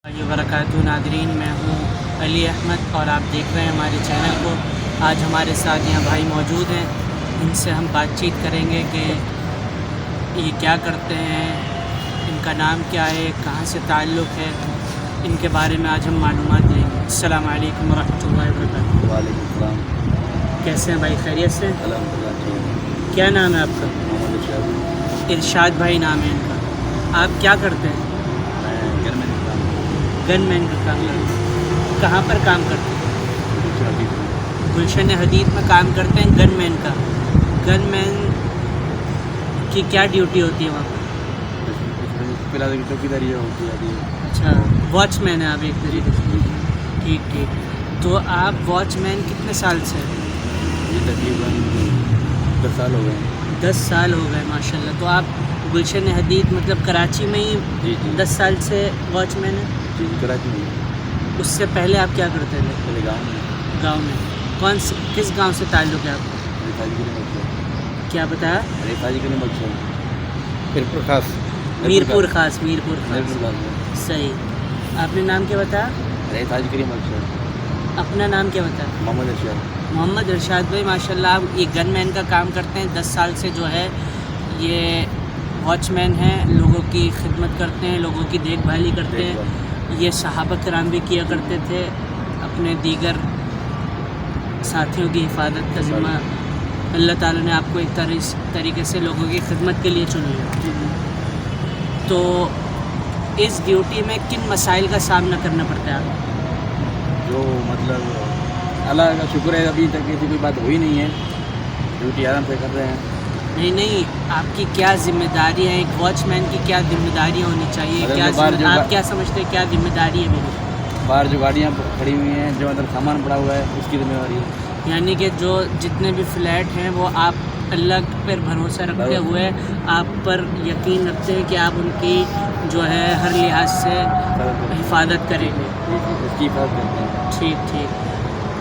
वबरकातुहू Nadreen, मैं हूँ अली अहमद और आप देख रहे हैं हमारे चैनल को। आज हमारे साथ यहाँ भाई मौजूद हैं, इनसे हम बातचीत करेंगे कि ये क्या करते हैं, इनका नाम क्या है, कहाँ से ताल्लुक़ है, इनके बारे में आज हम मालूमात लेंगे। अस्सलामु अलैकुम वरहमतुल्लाहि वबरकातुहू। वालेकुम सलाम। कैसे हैं भाई, खैरियत से? अल्हम्दुलिल्लाह ठीक। क्या नाम है आपका? मोहम्मद इरशाद। इरशाद भाई नाम है इनका। आप क्या करते हैं? मैं घर में काम गनमैन का काम करते हैं। कहाँ पर काम करते हैं? गुलशन हदीद में काम करते हैं गनमैन का। गनमैन की क्या ड्यूटी होती है वहाँ पर? फिलहाल की चौकीदारी होती है। अच्छा, वॉचमैन है आप एक तरीके से। ठीक ठीक। तो आप वॉचमैन कितने साल से हैं? ये तकरीबन 10 साल हो गए हैं। 10 साल हो गए, माशाल्लाह। तो आप गुलशन हदीद मतलब कराची में ही जी 10 साल से वॉचमैन हैं? जी कराची में। उससे पहले आप क्या करते थे? पहले गाँव में। गाँव में। किस गांव से ताल्लुक़ है आपका? रेफाजी के लिए मकसद। क्या बताया? रेफाजी के लिए मकसद। मीरपुर खास। मीरपुर खास। मीरपुर खास, मीरपुर खास। सही। आपने नाम क्या बताया? रेफाजी के लिए मकसद। अपना नाम क्या बताया? मोहम्मद इरशाद। मोहम्मद इरशाद भाई, माशाल्लाह आप ये गनमैन का काम करते हैं। 10 साल से जो है ये वॉचमैन हैं, लोगों की खिदमत करते हैं, लोगों की देखभाली करते हैं। ये सहाबा किराम भी किया करते थे, अपने दीगर साथियों की हिफाजत का ज़िम्मा अल्लाह ताला ने आपको एक तरीके से लोगों की खिदमत के लिए चुनी है। तो इस ड्यूटी में किन मसाइल का सामना करना पड़ता है आपको? जो मतलब अल्लाह का शुक्र है अभी तक ऐसी कोई बात हुई नहीं है। ड्यूटी आराम से कर रहे हैं। नहीं, आपकी क्या जिम्मेदारी है? एक वॉचमैन की क्या जिम्मेदारियाँ होनी चाहिए? आप क्या समझते हैं क्या जिम्मेदारी है मेरी? बाहर जो गाड़ियाँ खड़ी हुई हैं, जो अंदर सामान पड़ा हुआ है, उसकी जिम्मेदारी है। यानी कि जो जितने भी फ्लैट हैं वो आप अल्लाह पर भरोसा रखते हुए आप पर यकीन रखते हैं कि आप उनकी जो है हर लिहाज से हिफाजत करेंगे। इसकी हिफाजत करते हैं। ठीक ठीक।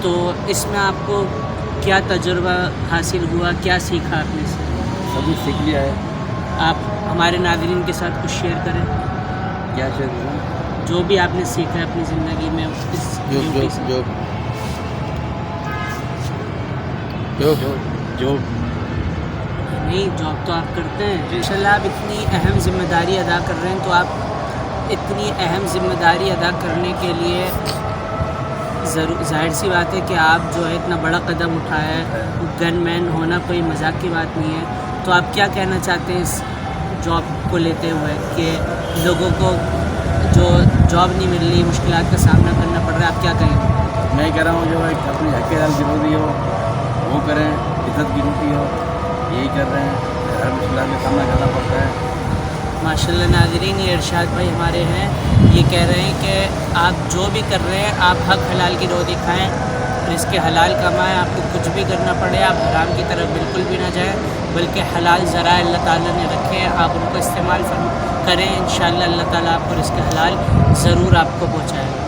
तो इसमें आपको क्या तजुर्बा हासिल हुआ, क्या सीखा आपने से? सब कुछ सीख लिया है। आप हमारे नाज़रीन के साथ कुछ शेयर करें। क्या शेयर करूँ? जो भी आपने सीखा है अपनी ज़िंदगी में इस ड्यूटी से। जो नहीं, जॉब तो आप करते हैं इंशाल्लाह। आप इतनी अहम ज़िम्मेदारी अदा कर रहे हैं, तो आप इतनी अहम ज़िम्मेदारी अदा करने के लिए ज़ाहिर सी बात है कि आप जो है इतना बड़ा कदम उठाया है। गनमैन होना कोई मजाक की बात नहीं है। तो आप क्या कहना चाहते हैं इस जॉब को लेते हुए कि लोगों को जो जॉब नहीं मिल रही, मुश्किलात का सामना करना पड़ रहा है, आप क्या कहेंगे? मैं कह रहा हूँ जो अपनी हक़दार ज़रूरी हो वो करें, इज़्ज़त की ड्यूटी हो, यही कर रहे हैं। हर मुश्किलात का सामना करना पड़ता है। माशाल्लाह नाज़रीन, ये इरशाद भाई हमारे हैं, ये कह रहे हैं कि आप जो भी कर रहे हैं आप हक हलाल की रोज़ी खाएँ, रिज़्क़ हलाल कमाएँ। आपको कुछ भी करना पड़े आप हराम की तरफ बिल्कुल भी ना जाएँ, बल्कि हलाल ज़राए अल्लाह ताला ने रखे हैं, आप उनको इस्तेमाल करें। इंशाअल्लाह अल्लाह ताला आपको रिज़्क़ हलाल ज़रूर आपको पहुँचाएगा।